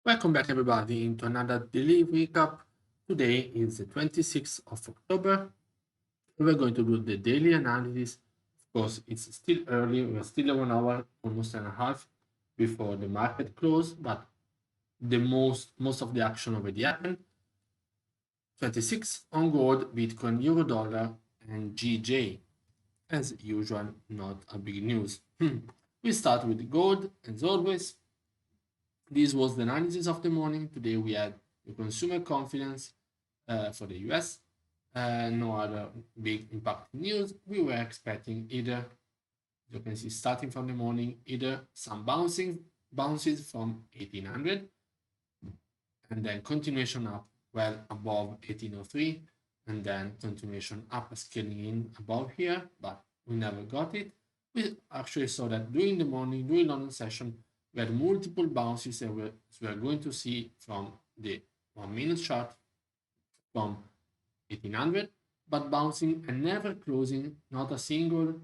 Welcome back everybody into another daily recap. Today is the 26th of October. We're going to do the daily analysis. Of course, it's still early. We're still 1 hour, almost and a half before the market close, but the most of the action already happened. 26 on gold, Bitcoin, EuroDollar, and GJ. As usual, not a big news. We start with gold, as always. This was the analysis of the morning. Today we had the consumer confidence for the US. No other big impact news. We were expecting either, you can see starting from the morning, either some bounces from 1800 and then continuation up well above 1803 and then continuation up scaling in above here, but we never got it. We actually saw that during the morning, during London session, we had multiple bounces that we are going to see from the 1 minute chart from 1800, but bouncing and never closing, not a single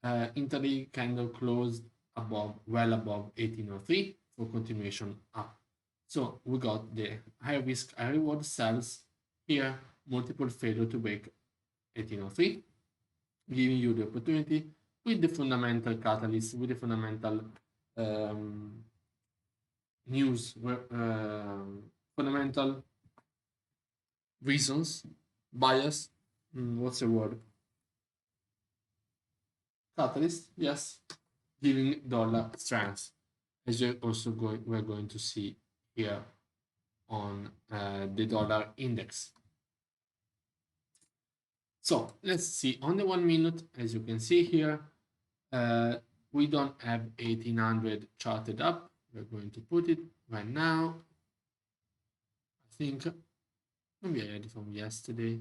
intraday candle closed above, well above 1803 for continuation up. So we got the high risk, high reward sells here, multiple failure to break 1803, giving you the opportunity with the fundamental catalyst, with the fundamental news, fundamental reasons, bias, what's the word? Catalyst, yes, giving dollar strength, as we're going to see here on the dollar index. So let's see on the 1 minute, as you can see here, we don't have 1800 charted up. We're going to put it right now. I think maybe I had it from yesterday.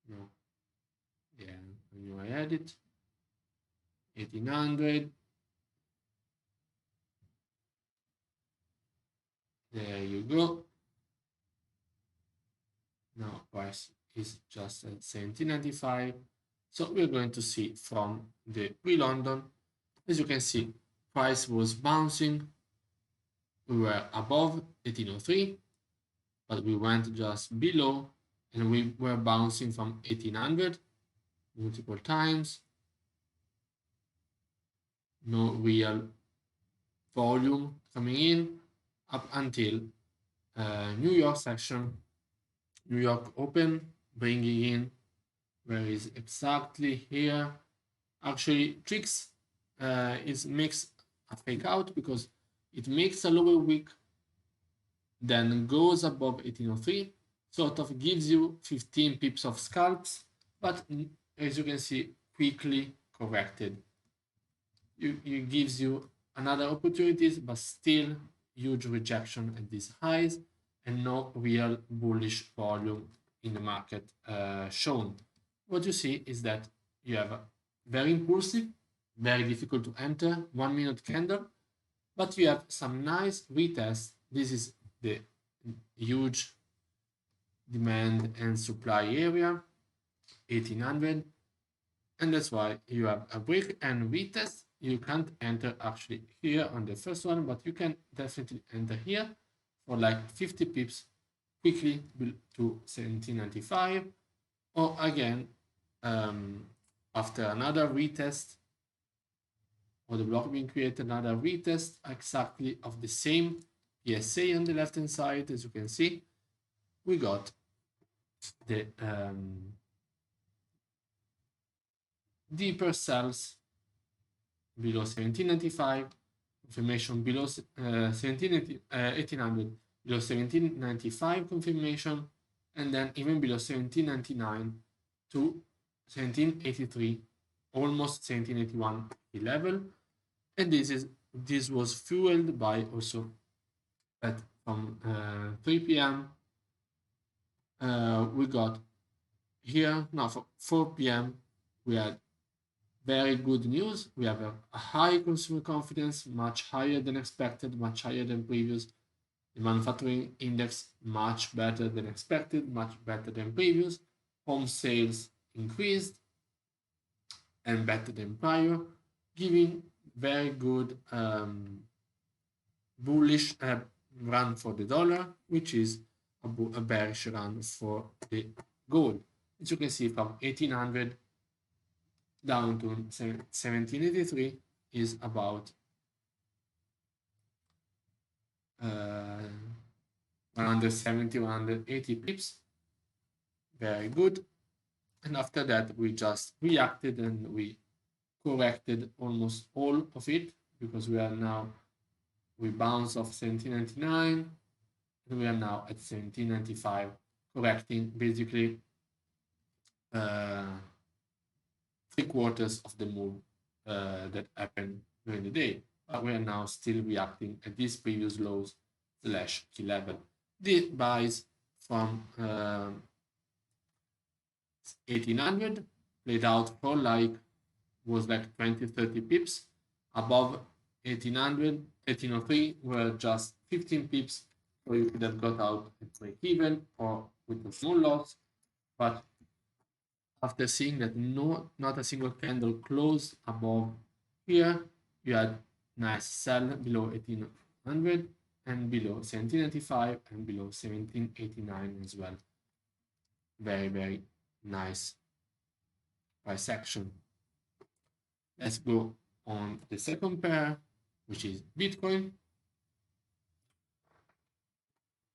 No. Yeah, I knew I had it. 1800. There you go. Now price is just at 1795. So we're going to see from the pre-London. As you can see, price was bouncing. We were above 1803, but we went just below and we were bouncing from 1800 multiple times. No real volume coming in up until New York session, New York open, bringing in, where is exactly here? Actually, tricks makes a fake out because it makes a lower wick, then goes above 1803, sort of gives you 15 pips of scalps, but as you can see, quickly corrected. It gives you another opportunities, but still huge rejection at these highs and no real bullish volume in the market shown. What you see is that you have a very impulsive, very difficult to enter 1 minute candle, but you have some nice retest. This is the huge demand and supply area, 1800, and that's why you have a break and retest. You can't enter actually here on the first one, but you can definitely enter here for like 50 pips quickly to 1795, or again after another retest or the block being created, another retest exactly of the same PSA on the left hand side. As you can see, we got the deeper sells below 1795, confirmation below 1800, below 1795 confirmation, and then even below 1799 to 1783, almost 1781 level. And this was fueled by also that from 3 p.m. We got here now for 4 p.m. we had very good news. We have a high consumer confidence, much higher than expected, much higher than previous. The manufacturing index much better than expected, much better than previous. Home sales increased and better than prior, giving very good bullish, run for the dollar, which is a bearish run for the gold. As you can see, from 1800 down to 1783 is about 170, 180 pips. Very good. And after that, we just reacted and we corrected almost all of it, because we bounced off 1799 and we are now at 1795, correcting basically 3/4 of the move that happened during the day. But we are now still reacting at these previous lows / key level. The buys from 1800 played out for was like 20-30 pips. Above 1800, 1803 were just 15 pips, so you could have got out at break even or with a small loss. But after seeing that not a single candle closed above here, you had nice sell below 1800 and below 1795 and below 1789 as well. Very, very nice price action. Let's go on the second pair, which is Bitcoin.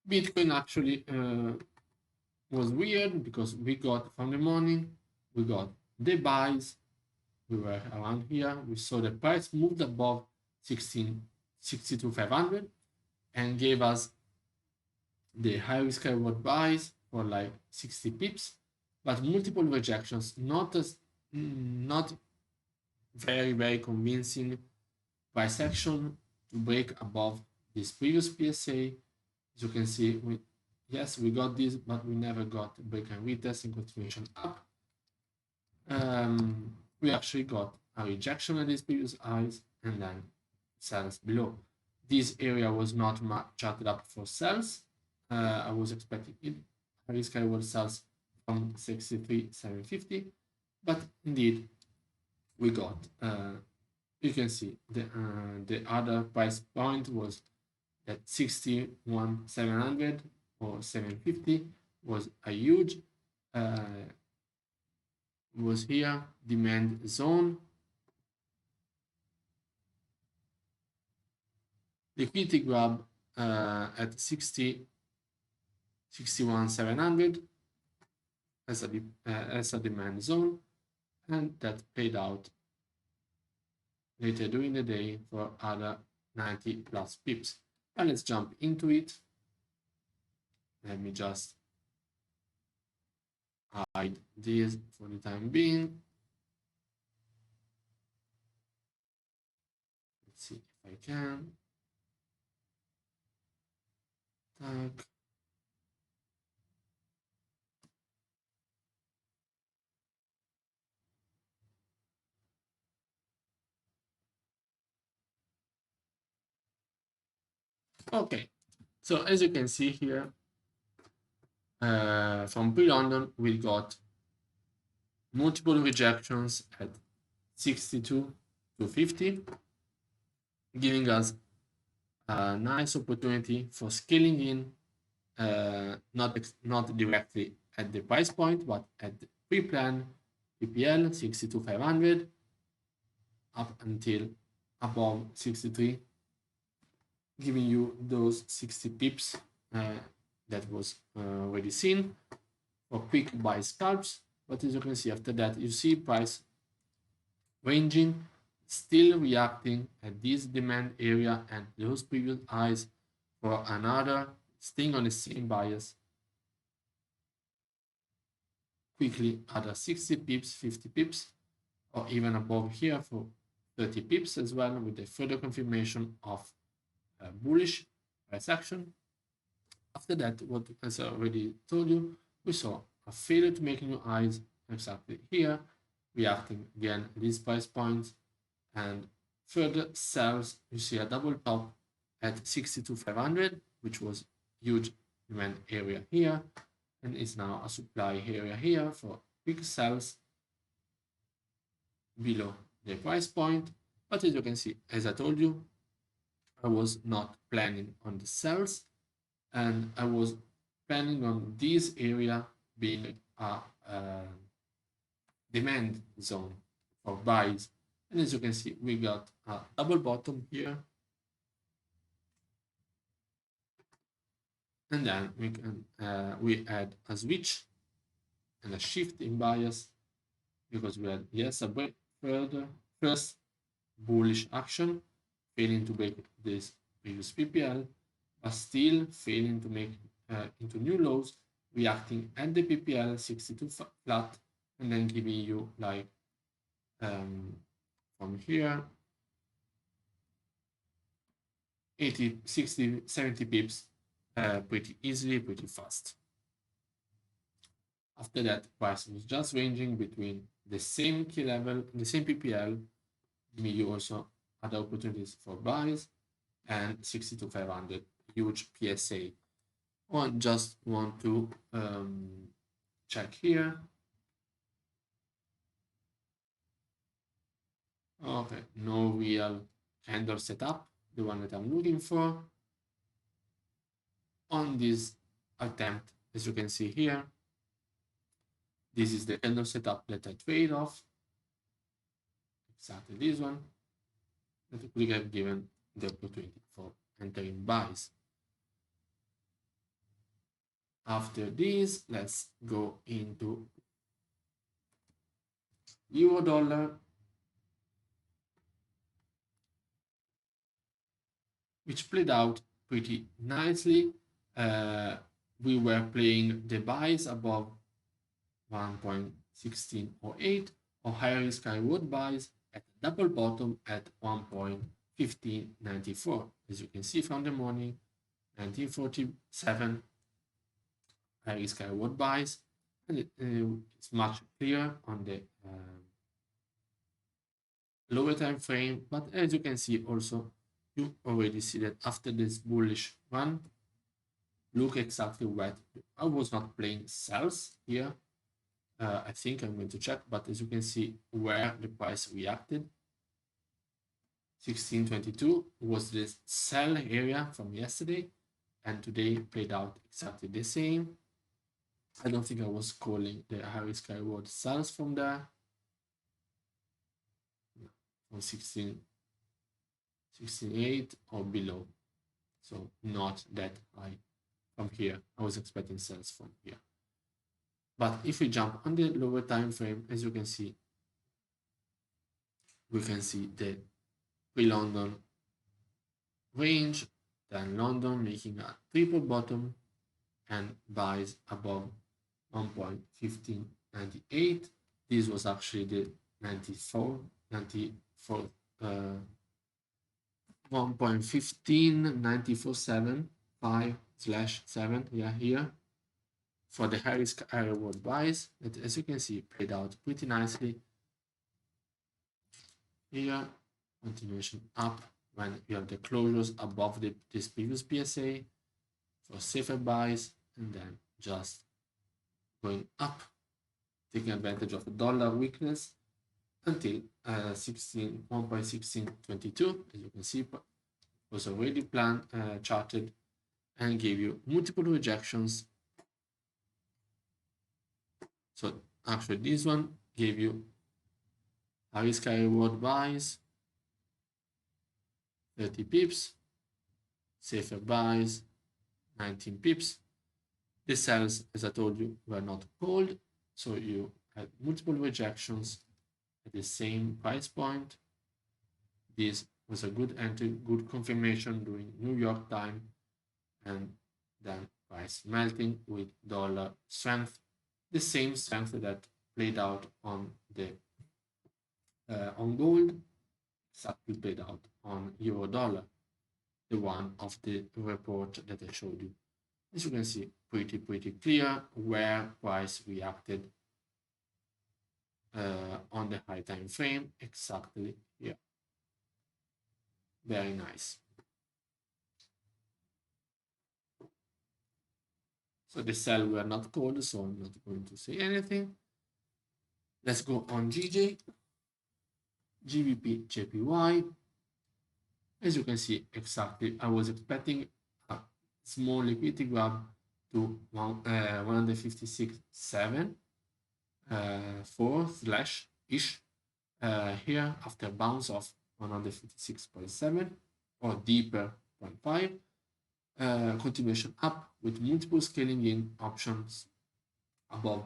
Bitcoin actually was weird because we got from the morning, we got the buys, we were around here, we saw the price moved above 62,500 and gave us the high risk reward buys for like 60 pips, but multiple rejections, not very, very convincing price action to break above this previous PSA. As you can see, we got this, but we never got break and retest in continuation up. We actually got a rejection at these previous highs and then sells below. This area was not charted up for sells. I was expecting it. Risk reward sells from 63,750, but indeed we got. You can see the other price point was at 61,700 or 750 was a huge was here demand zone. Liquidity grab at 61,700 as a demand zone, and that paid out later during the day for other 90 plus pips. And let's jump into it. Let me just hide this for the time being. Let's see if I can. Tag. Okay, so as you can see here, from pre-London, we got multiple rejections at 62 to 50, giving us a nice opportunity for scaling in, not directly at the price point, but at the pre-plan PPL 62,500 up until above 63, giving you those 60 pips that was already seen for quick buy scalps. But as you can see, after that, you see price ranging, still reacting at this demand area and those previous highs for another, staying on the same bias, quickly other 60 pips, 50 pips, or even above here for 30 pips as well, with a further confirmation of bullish price action. After that, what as I already told you, we saw a failure to make new highs exactly here, reacting again at these price points, and further sells. You see a double top at 62,500, which was huge demand area here, and is now a supply area here for quick sells below the price point. But as you can see, as I told you, I was not planning on the sells, and I was planning on this area being a demand zone for buys. And as you can see, we got a double bottom here, and then we add a switch and a shift in bias because we had a break further first bullish action, failing to break this previous PPL, but still failing to make into new lows, reacting at the PPL 62 flat, and then giving you like from here 80, 60, 70 pips pretty easily, pretty fast. After that, price was just ranging between the same key level, the same PPL, giving you also other opportunities for buys, and 62,500 huge PSA. I just want to check here. Okay, no real candle setup, the one that I'm looking for. On this attempt, as you can see here, this is the candle setup that I trade off. Exactly this one that could have given the opportunity for entering buys. After this, let's go into EuroDollar, which played out pretty nicely. We were playing the buys above 1.1608 or higher risk reward buys at double bottom at 1.1594. As you can see from the morning, 1947 high risk reward buys, and it's much clearer on the lower time frame. But as you can see, also you already see that after this bullish run, look exactly what I was not playing sells here. I think I'm going to check, but as you can see where the price reacted, 1622 was the sell area from yesterday, and today played out exactly the same. I don't think I was calling the high risk reward sells from there. From 16.8 or below, so not that high from here. I was expecting sells from here. But if we jump on the lower time frame, as you can see, we can see the pre-London range, then London making a triple bottom and buys above 1.1598. This was actually the 1.15947.5/7, yeah, here for the high risk high reward buys that, as you can see, played out pretty nicely here. Continuation up when you have the closures above this previous PSA for safer buys, and then just going up, taking advantage of the dollar weakness until 1.1622. As you can see, was already planned, charted, and gave you multiple rejections. So actually this one gave you high risk high reward buys, 30 pips, safer buys, 19 pips. The sells, as I told you, were not called, so you had multiple rejections at the same price point. This was a good entry, good confirmation during New York time, and then price melting with dollar strength, the same strength that played out on the on gold, exactly played out on EuroDollar, the one of the report that I showed you. As you can see, pretty clear where price reacted on the high time frame, exactly here. Very nice. So the sell were not called, so I'm not going to say anything. Let's go on GbpJpy. As you can see, exactly, I was expecting a small liquidity grab to 156.7 4 slash ish here after bounce of 156.7 or deeper 0.5 continuation up with multiple scaling in options above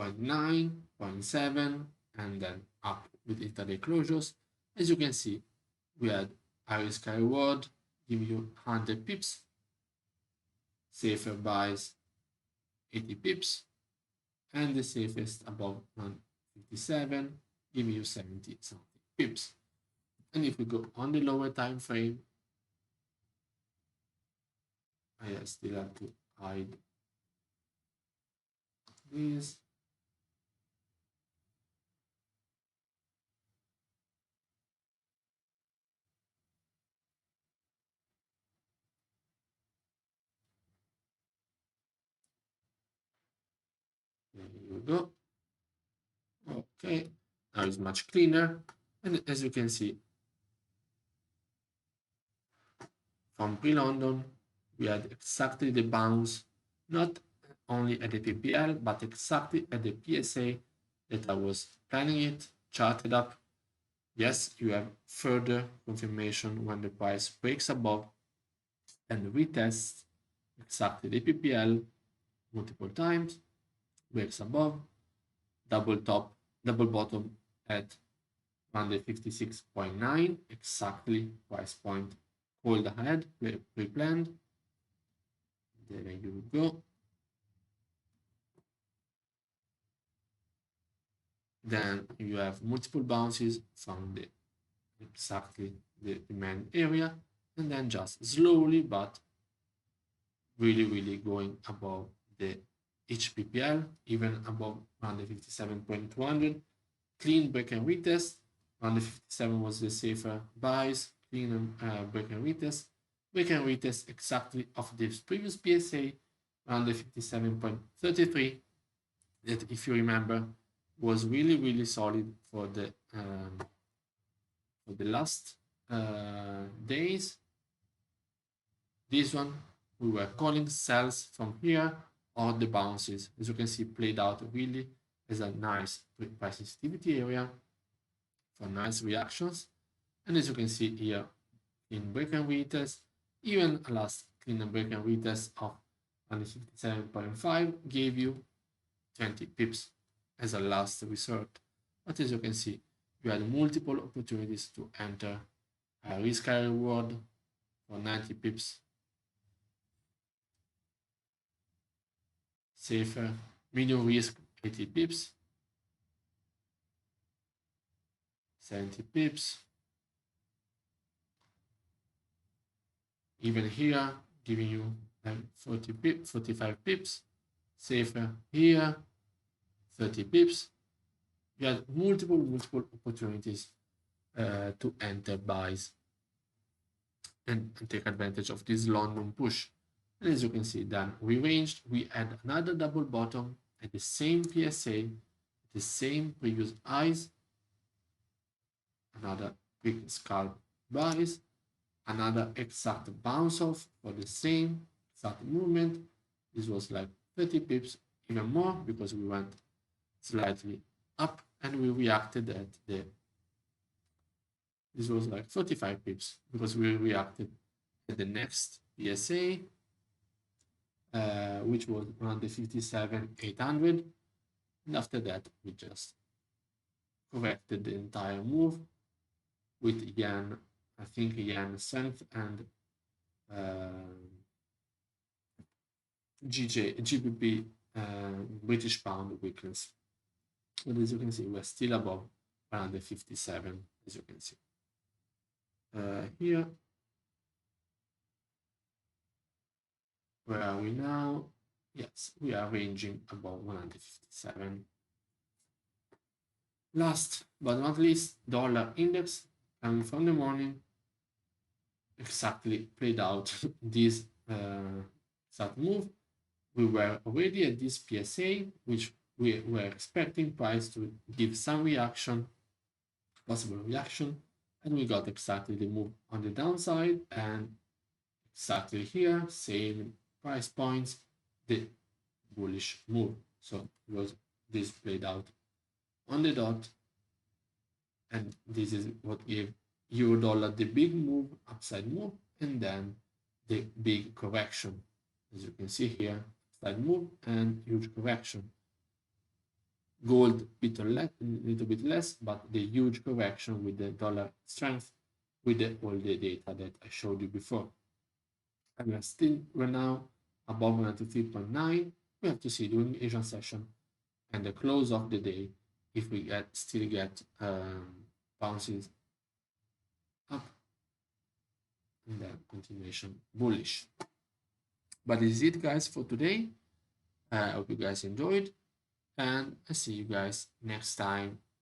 0.9, 0.7, and then up with intraday closures. As you can see, we had high risk high reward, give you 100 pips, safer buys 80 pips, and the safest above 157, give you 70 something pips. And if we go on the lower time frame, I still have to hide this. There you go. Okay, now it's much cleaner. And as you can see, from pre-London, we had exactly the bounce, not only at the PPL, but exactly at the PSA that I was planning it, charted up. Yes, you have further confirmation when the price breaks above and retests exactly the PPL multiple times, breaks above, double top, double bottom at 156.9, exactly price point called ahead, pre-planned. There you go. Then you have multiple bounces from the exactly the demand area, and then just slowly but really going above the HPPL, even above 157.200. Clean break and retest. 157 was the safer buys. Clean break and retest. Break and retest exactly of this previous PSA, 157.33. That, if you remember, was really solid for the last days. This one we were calling sells from here, or the bounces, as you can see, played out really as a nice price sensitivity area for nice reactions. And as you can see here, in break and retest, even a last clean and break and retest of 157.5 gave you 20 pips as a last resort. But as you can see, you had multiple opportunities to enter a risk high reward for 90 pips, safer, medium risk 80 pips, 70 pips, even here giving you 45 pips, safer here 30 pips. You had multiple opportunities to enter buys and take advantage of this London push. And as you can see, then we ranged, we had another double bottom at the same PSA, the same previous highs, another quick scalp buys, another exact bounce off for the same exact movement. This was like 30 pips, even more, because we went slightly up and we reacted at this was like 45 pips because we reacted at the next PSA, which was around the 57,800. And after that, we just corrected the entire move with yen, I think yen strength and GBP British pound weakness. But as you can see, we're still above around the 57, as you can see. Here, where are we now? Yes, we are ranging above 157. Last but not least, dollar index coming from the morning exactly played out this exact move. We were already at this PSA, which we were expecting price to give some reaction, possible reaction, and we got exactly the move on the downside, and exactly here, same price points, the bullish move. So it was this played out on the dot, and this is what gave euro dollar the big move, upside move, and then the big correction. As you can see here, upside move and huge correction. Gold little bit less, but the huge correction with the dollar strength, with all the data that I showed you before. And we're now above 93.9. We have to see during Asian session and the close of the day if we still get bounces up and then continuation bullish. But this is it, guys, for today. I hope you guys enjoyed, and I see you guys next time.